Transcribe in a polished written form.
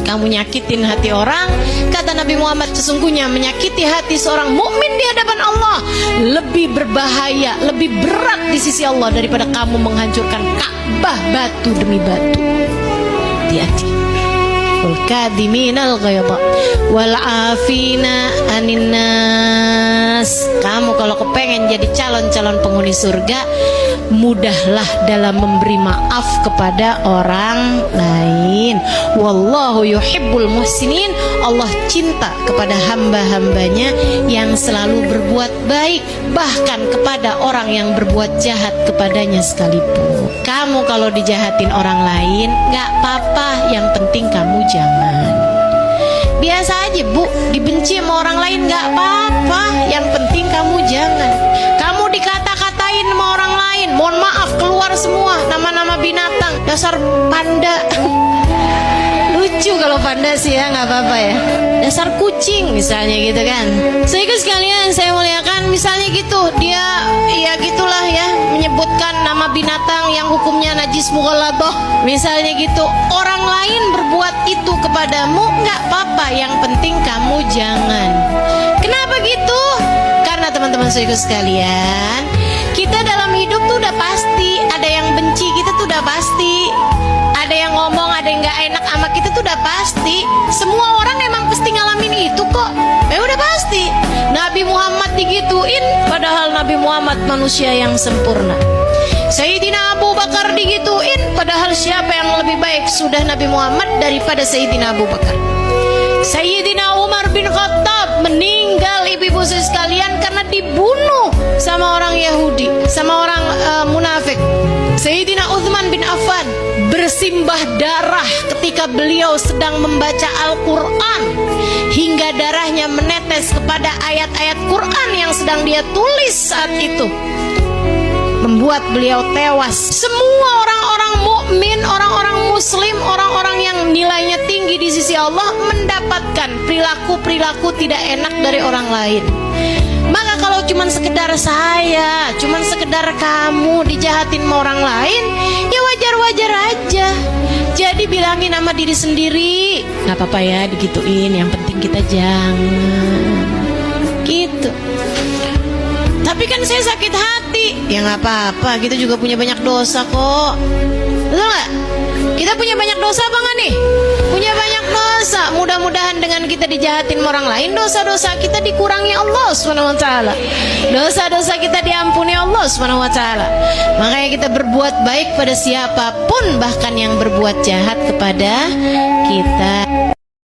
Kamu nyakitin hati orang, kata Nabi Muhammad, sesungguhnya menyakiti hati seorang mukmin di hadapan Allah lebih berbahaya, lebih berat di sisi Allah daripada kamu menghancurkan Ka'bah batu demi batu. Hati-hati. Wal kadhiminal ghaidha wal afina anin nas. Kamu kalau kepengen jadi calon-calon penghuni surga, mudahlah dalam memberi maaf kepada orang lain. Wallahu yuhibbul muhsinin. Allah cinta kepada hamba-hambanya yang selalu berbuat baik, bahkan kepada orang yang berbuat jahat kepadanya sekalipun. Kamu kalau dijahatin orang lain gak apa-apa, yang penting kamu jangan. Biasa aja bu, dibenci sama orang lain gak apa-apa, yang penting kamu jangan. Kamu dikata-katain sama orang lain, mohon maaf keluar semua nama-nama binatang, dasar panda. Lucu kalau panda sih ya, nggak apa-apa ya. Dasar kucing misalnya gitu kan. Sehingga sekalian saya muliakan, misalnya gitu dia ya gitulah ya, menyebutkan nama binatang yang hukumnya najis mughalladhah misalnya gitu. Orang lain berbuat itu kepadamu nggak apa-apa, yang penting kamu jangan. Kenapa gitu? Karena teman-teman sehingga sekalian, kita dalam hidup tuh udah pasti ada yang benci kita tuh udah pasti. Ada yang ngomong, ada yang gak enak sama kita tuh udah pasti. Semua orang emang pasti ngalamin itu kok. Udah pasti. Nabi Muhammad digituin, padahal Nabi Muhammad manusia yang sempurna. Sayyidina Abu Bakar digituin, padahal siapa yang lebih baik sudah Nabi Muhammad daripada Sayyidina Abu Bakar. Sayyidina Umar bin Khattab meninggal, ibu-ibu sekalian, karena dibunuh sama orang Yahudi, sama orang munafik. Sayyidina Uthman bin Affan bersimbah darah ketika beliau sedang membaca Al-Quran, hingga darahnya menetes kepada ayat-ayat Quran yang sedang dia tulis saat itu, membuat beliau tewas. Semua orang-orang mukmin, orang-orang muslim, orang-orang yang nilainya tinggi di sisi Allah mendapatkan perilaku-perilaku tidak enak dari orang lain. Maka kalau cuman sekedar saya, cuman sekedar kamu dijahatin sama orang lain, ya wajar-wajar aja. Jadi bilangin sama diri sendiri, gak apa-apa ya digituin, yang penting kita jangan gitu. Tapi kan saya sakit hati, ya gak apa-apa, kita juga punya banyak dosa kok. Betul gak? Kita punya banyak dosa apa gak nih? Punya banyak dosa. Mudah-mudahan dengan kita dijahatin orang lain, dosa-dosa kita dikurangi Allah SWT. Dosa-dosa kita diampuni Allah SWT. Makanya kita berbuat baik pada siapapun, bahkan yang berbuat jahat kepada kita.